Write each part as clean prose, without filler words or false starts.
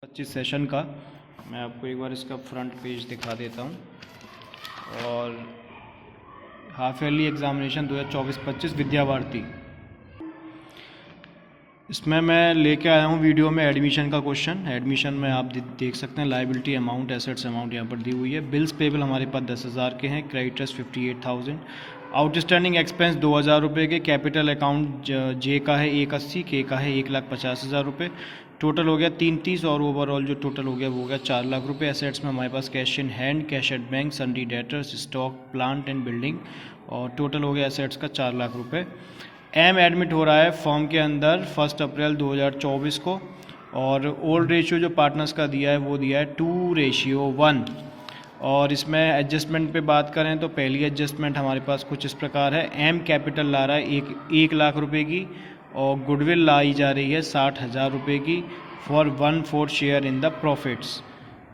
25 session का मैं आपको एक बार इसका फ्रंट पेज दिखा देता हूँ। और half yearly examination 2024-25 Vidya Bharati, इसमें मैं लेके आया हूँ वीडियो में एडमिशन का क्वेश्चन। एडमिशन में आप देख सकते हैं लाइबिलिटी अमाउंट, एसेट्स अमाउंट यहाँ पर दी हुई है। बिल्स पेबल हमारे पास 10,000 के हैं, क्रेडिटर्स 58,000, आउटस्टैंडिंग एक्सपेंस 2,000 रुपये के, कैपिटल अकाउंट जे का है 180, के का है 1,50,000 रुपये, टोटल हो गया 330 और ओवरऑल जो टोटल हो गया वो हो गया 4 लाख रुपये। एसेट्स में हमारे पास cash in hand, cash at bank, sundry debtors, stock, plant and building, और टोटल हो गया एसेट्स का 4 लाख रुपये। एम एडमिट हो रहा है फॉर्म के अंदर 1 अप्रैल 2024 को, और ओल्ड रेशियो जो पार्टनर्स का दिया है वो दिया है 2:1। और इसमें एडजस्टमेंट पे बात करें तो पहली एडजस्टमेंट हमारे पास कुछ इस प्रकार है। एम कैपिटल ला रहा है 1 लाख रुपए की, और गुडविल लाई जा रही है 60,000 रुपये की for 1/4 share in the profits.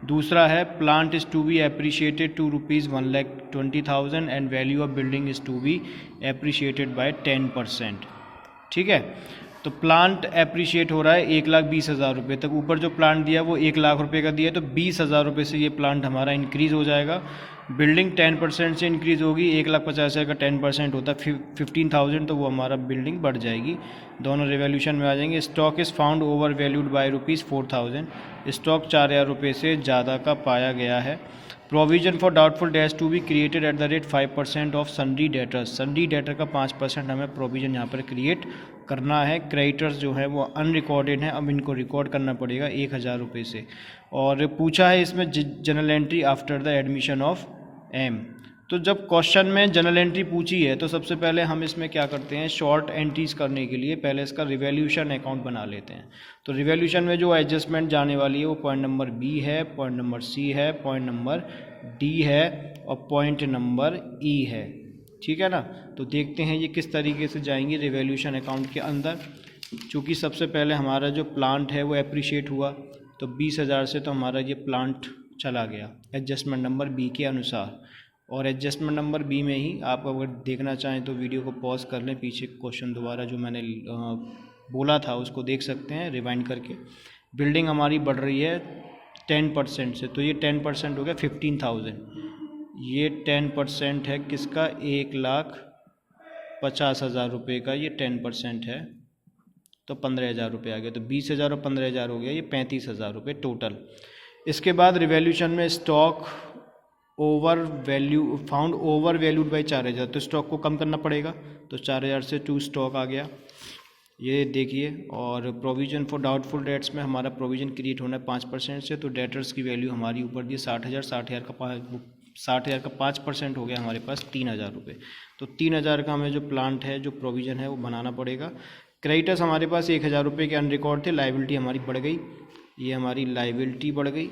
दूसरा है plant is to be appreciated to ₹1,20,000 and value of building is to be appreciated by 10%। ठीक है, तो प्लांट एप्रिशिएट हो रहा है 1,20,000 रुपये तक। ऊपर जो प्लांट दिया वो 1 लाख रुपये का दिया है, तो 20,000 रुपये से ये प्लांट हमारा इंक्रीज़ हो जाएगा। बिल्डिंग 10% से इंक्रीज़ होगी, 1,50,000 का 10% होता है 15,000, तो वो हमारा बिल्डिंग बढ़ जाएगी। दोनों रिवैल्यूशन में आ जाएंगे। Stock is found overvalued by ₹4,000, stock 4,000 रुपये से ज़्यादा का पाया गया है। Provision for doubtful debts to be created at the rate 5% of sundry debtors, sundry debtor का 5% हमें प्रोविजन यहाँ पर क्रिएट करना है। क्रेडिटर्स जो है वो अनरिकॉर्डेड हैं, अब इनको रिकॉर्ड करना पड़ेगा 1,000 रुपये से। और पूछा है इसमें general entry after the admission of M. तो जब क्वेश्चन में जनरल एंट्री पूछी है तो सबसे पहले हम इसमें क्या करते हैं, शॉर्ट एंट्रीज करने के लिए पहले इसका रिवैल्यूशन अकाउंट बना लेते हैं। तो रिवैल्यूशन में जो एडजस्टमेंट जाने वाली है वो पॉइंट नंबर बी है, पॉइंट नंबर सी है, पॉइंट नंबर डी है और पॉइंट नंबर ई है। ठीक है ना, तो देखते हैं ये किस तरीके से जाएंगी रिवैल्यूशन अकाउंट के अंदर। चूँकि सबसे पहले हमारा जो प्लांट है वो एप्रिशिएट हुआ, तो 20,000 से तो हमारा ये प्लांट चला गया एडजस्टमेंट नंबर बी के अनुसार। और एडजस्टमेंट नंबर बी में ही आप अगर देखना चाहें तो वीडियो को पॉज कर लें, पीछे क्वेश्चन दोबारा जो मैंने बोला था उसको देख सकते हैं रिवाइंड करके। बिल्डिंग हमारी बढ़ रही है 10% से, तो ये 10% हो गया 15,000। ये 10% है किसका, 1,50,000 रुपये का, ये 10% है तो 15,000 रुपये आ गया। तो 20,000 और 15,000 हो गया, ये 35,000 रुपये टोटल। इसके बाद रिवैल्यूशन में stock over value found over valued by 4,000, तो स्टॉक को कम करना पड़ेगा, तो 4,000 से 2 स्टॉक आ गया, ये देखिए। और प्रोविजन फॉर डाउटफुल डेट्स में हमारा प्रोविजन क्रिएट होना है 5% से, तो डेटर्स की वैल्यू हमारी ऊपर दी 60,000, 60,000 का 5% हो गया हमारे पास 3,000 रुपये। तो 3,000 का हमें जो प्लांट है, जो प्रोविजन है वो बनाना पड़ेगा। क्रेडिटर्स हमारे पास 1,000 रुपये के अनरिकॉर्ड थे, लाइबिलिटी हमारी बढ़ गई, ये हमारी लाइबिलिटी बढ़ गई,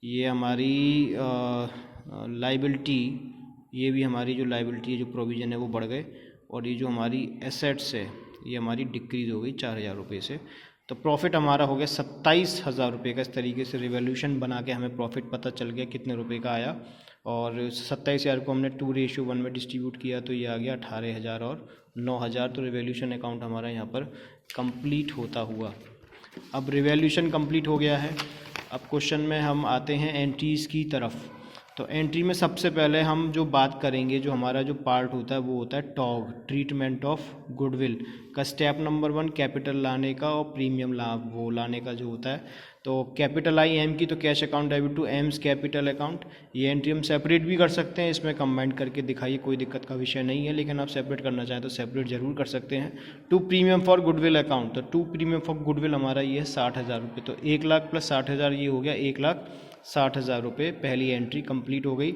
ये हमारी लाइबिलिटी, ये भी हमारी जो लाइबिलिटी है, जो प्रोविज़न है वो बढ़ गए। और ये जो हमारी एसेट्स है ये हमारी डिक्रीज़ हो गई 4,000 रुपये से। तो प्रॉफिट हमारा हो गया 27,000 रुपये का। इस तरीके से रिवैल्यूशन बना के हमें प्रॉफिट पता चल गया कितने रुपए का आया। और 27,000 को हमने 2:1 में डिस्ट्रीब्यूट किया तो ये आ गया 18,000 और 9,000। तो रिवैल्यूशन अकाउंट हमारा यहाँ पर कंप्लीट होता हुआ। अब रिवैल्यूशन कंप्लीट हो गया है। अब क्वेश्चन में हम आते हैं एंट्रीज़ की तरफ। तो एंट्री में सबसे पहले हम जो बात करेंगे, जो हमारा जो पार्ट होता है वो होता है टॉग, ट्रीटमेंट ऑफ गुडविल का। स्टेप नंबर 1 कैपिटल लाने का और प्रीमियम वो लाने का जो होता है। तो कैपिटल आई एम की, तो cash account debit to M's capital account. ये एंट्री हम सेपरेट भी कर सकते हैं, इसमें कंबाइन करके दिखाइए, कोई दिक्कत का विषय नहीं है, लेकिन आप सेपरेट करना चाहें तो सेपरेट जरूर कर सकते हैं। To premium for goodwill account, तो टू प्रीमियम फॉर गुडविल हमारा ये है 60,000 रुपये। तो 1 लाख प्लस 60,000 ये हो गया 1,60,000 रुपये। पहली एंट्री कंप्लीट हो गई।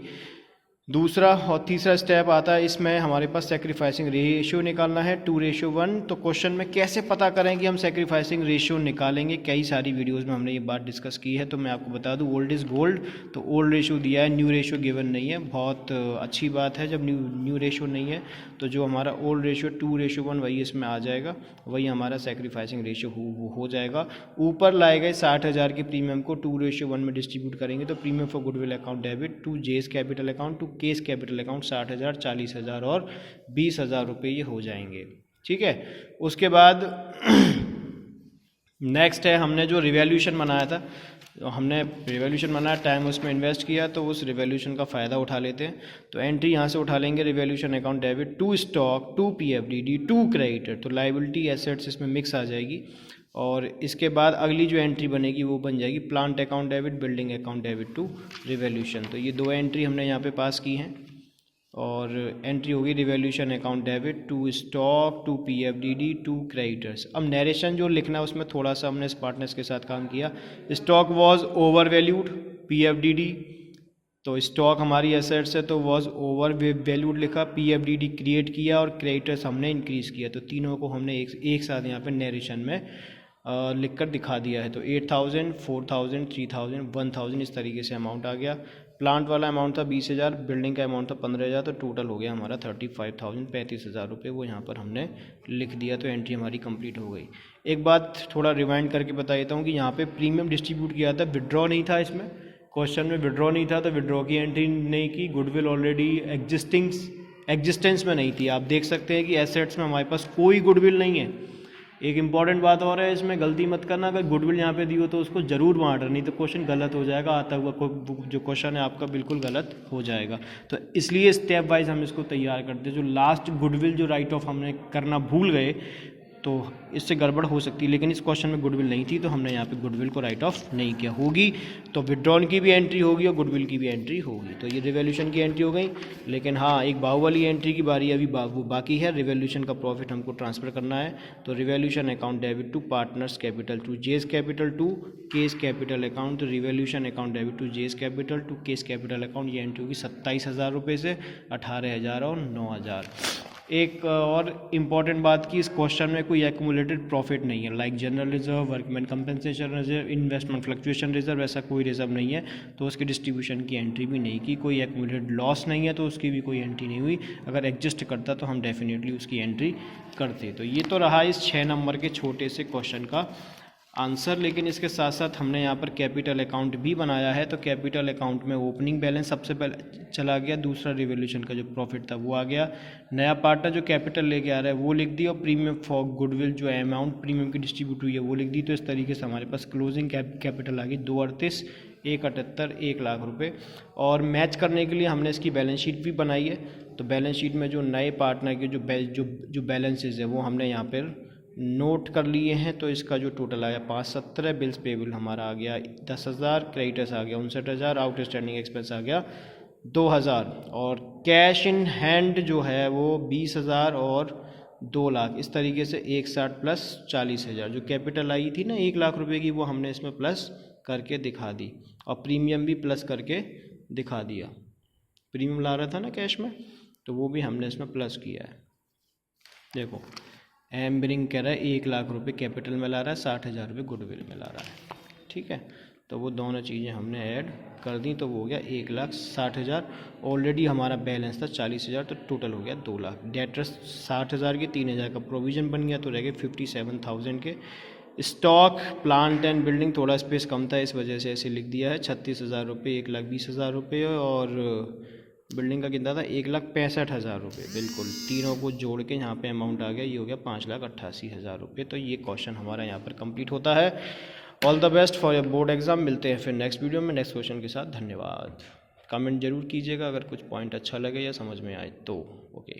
दूसरा और तीसरा स्टेप आता है, इसमें हमारे पास सेक्रीफाइसिंग रेशियो निकालना है 2:1। तो क्वेश्चन में कैसे पता करें कि हम सेक्रीफाइसिंग रेशियो निकालेंगे, कई सारी वीडियोस में हमने ये बात डिस्कस की है। तो मैं आपको बता दूं, ओल्ड इज़ गोल्ड, तो ओल्ड रेशियो दिया है, न्यू रेशियो गिवन नहीं है। बहुत अच्छी बात है जब न्यू रेशियो नहीं है, तो जो हमारा ओल्ड रेशियो 2:1 वही इसमें आ जाएगा, वही हमारा सेक्रीफाइसिंग रेशियो हो जाएगा। ऊपर लाए गए 60,000 के प्रीमियम को 2:1 में डिस्ट्रीब्यूट करेंगे, तो premium for goodwill account debit to J's capital account to K's capital account 60,000, 40,000 और 20,000 रुपये ये हो जाएंगे। ठीक है, उसके बाद नेक्स्ट है, हमने जो रिवॉल्यूशन बनाया था, हमने रिवॉल्यूशन बनाया, टाइम उसमें इन्वेस्ट किया, तो उस रिवॉल्यूशन का फ़ायदा उठा लेते हैं। तो एंट्री यहाँ से उठा लेंगे, revaluation account debit to stock to PFDD to creditor, तो लाइबिलिटी एसेट्स इसमें मिक्स आ जाएगी। और इसके बाद अगली जो एंट्री बनेगी वो बन जाएगी plant account debit building account debit to revaluation. तो ये 2 एंट्री हमने यहाँ पे पास की हैं। और एंट्री होगी revaluation account debit to stock to PFDD to creditors. अब नरेशन जो लिखना है उसमें थोड़ा सा हमने पार्टनर्स के साथ काम किया। स्टॉक वॉज ओवर वैल्यूड पीएफडीडी, तो स्टॉक हमारी एसेट्स है तो वॉज ओवर वैल्यूड लिखा, पीएफडीडी क्रिएट किया और क्रेडिटर्स हमने इंक्रीज़ किया। तो तीनों को हमने एक साथ यहाँ पे नरेशन में लिख कर दिखा दिया है। तो 8000, 4000, 3000, 1000 इस तरीके से अमाउंट आ गया। प्लांट वाला अमाउंट था 20,000, बिल्डिंग का अमाउंट था 15,000, तो टोटल हो गया हमारा 35,000, 35,000 रुपये, वो यहाँ पर हमने लिख दिया। तो एंट्री हमारी कंप्लीट हो गई। एक बात थोड़ा रिवाइंड करके बता देता हूँ कि यहाँ पे प्रीमियम डिस्ट्रीब्यूट किया था, विड्रॉ नहीं था इसमें, क्वेश्चन में विड्रॉ नहीं था, तो विड्रॉ की एंट्री नहीं की। गुडविल ऑलरेडी एग्जिस्टेंस में नहीं थी। आप देख सकते हैं कि एसेट्स में हमारे पास कोई गुडविल नहीं है। एक इंपॉर्टेंट बात और है, इसमें गलती मत करना, अगर गुडविल यहाँ पे दी हो तो उसको जरूर मार, नहीं तो क्वेश्चन गलत हो जाएगा, आता हुआ जो क्वेश्चन है आपका बिल्कुल गलत हो जाएगा। तो इसलिए स्टेप वाइज हम इसको तैयार करते हैं। जो लास्ट गुडविल जो राइट ऑफ हमने करना भूल गए तो इससे गड़बड़ हो सकती है, लेकिन इस क्वेश्चन में गुडविल नहीं थी तो हमने यहाँ पे गुडविल को राइट ऑफ नहीं किया। होगी तो विड्रॉन की भी एंट्री होगी और गुडविल की भी एंट्री होगी। तो ये रिवॉल्यूशन की एंट्री हो गई। लेकिन हाँ, एक बाहुबली एंट्री की बारी अभी बाकी है। रिवॉल्यूशन का प्रॉफिट हमको ट्रांसफ़र करना है, तो revaluation account debit to partners capital to J's capital to K's capital account, तो revaluation account debit to J's capital to K's capital account. ये एंट्री होगी 27,000 रुपये से 18,000 और 9,000। एक और इम्पॉर्टेंट बात की, इस क्वेश्चन में कोई एक्यूमुलेटेड प्रॉफिट नहीं है, like general reserve, workman compensation reserve, investment fluctuation reserve, ऐसा कोई रिजर्व नहीं है, तो उसकी डिस्ट्रीब्यूशन की एंट्री भी नहीं की। कोई एक्यूमुलेटेड लॉस नहीं है तो उसकी भी कोई एंट्री नहीं हुई। अगर एग्जिस्ट करता तो हम डेफिनेटली उसकी एंट्री करते। तो ये तो रहा इस 6 नंबर के छोटे से क्वेश्चन का आंसर। लेकिन इसके साथ साथ हमने यहाँ पर कैपिटल अकाउंट भी बनाया है। तो कैपिटल अकाउंट में ओपनिंग बैलेंस सबसे पहले चला गया, दूसरा रिवॉल्यूशन का जो प्रॉफिट था वो आ गया, नया पार्टनर जो कैपिटल लेके आ रहा है वो लिख दिया, और प्रीमियम फॉर गुडविल जो अमाउंट प्रीमियम की डिस्ट्रीब्यूट हुई है वो लिख दी। तो इस तरीके से हमारे पास क्लोजिंग कैपिटल आ गई 238, 178, 1 लाख रुपये। और मैच करने के लिए हमने इसकी बैलेंस शीट भी बनाई है। तो बैलेंस शीट में जो नए पार्टनर के जो बैलेंसेज है वो हमने यहाँ पर नोट कर लिए हैं। तो इसका जो टोटल आया 517, बिल्स पेबल हमारा आ गया 10,000, क्रेडिटर्स आ गया 59,000, आउटस्टैंडिंग एक्सपेंस आ गया 2,000, और कैश इन हैंड जो है वो 20,000 और 2 लाख। इस तरीके से 61 प्लस 40,000 जो कैपिटल आई थी ना 1 लाख रुपए की, वो हमने इसमें प्लस करके दिखा दी, और प्रीमियम भी प्लस करके दिखा दिया। प्रीमियम ला रहा था ना कैश में, तो वो भी हमने इसमें प्लस किया है। देखो एम्बरिंग कह रहा है 1 लाख रुपए कैपिटल में ला रहा है, 60,000 रुपये गुडविल में ला रहा है, ठीक है। तो वो दोनों चीज़ें हमने ऐड कर दी, तो वो हो गया 1,60,000। ऑलरेडी हमारा बैलेंस था 40,000, तो टोटल हो गया 2 लाख। डेटर्स 60,000 के 3,000 का प्रोविज़न बन गया, तो रह गए 57,000 के। स्टॉक प्लांट एंड बिल्डिंग थोड़ा स्पेस कम था, इस वजह से ऐसे लिख दिया है 36,000 रुपये, 1,20,000 रुपये, और बिल्डिंग का कितना था 1,65,000 रुपये। बिल्कुल तीनों को जोड़ के यहाँ पे अमाउंट आ गया, ये हो गया 5,88,000 रुपये। तो ये क्वेश्चन हमारा यहाँ पर कंप्लीट होता है। All the best for your board exam. मिलते हैं फिर नेक्स्ट वीडियो में नेक्स्ट क्वेश्चन के साथ। धन्यवाद। कमेंट जरूर कीजिएगा अगर कुछ पॉइंट अच्छा लगे या समझ में आए तो। ओके।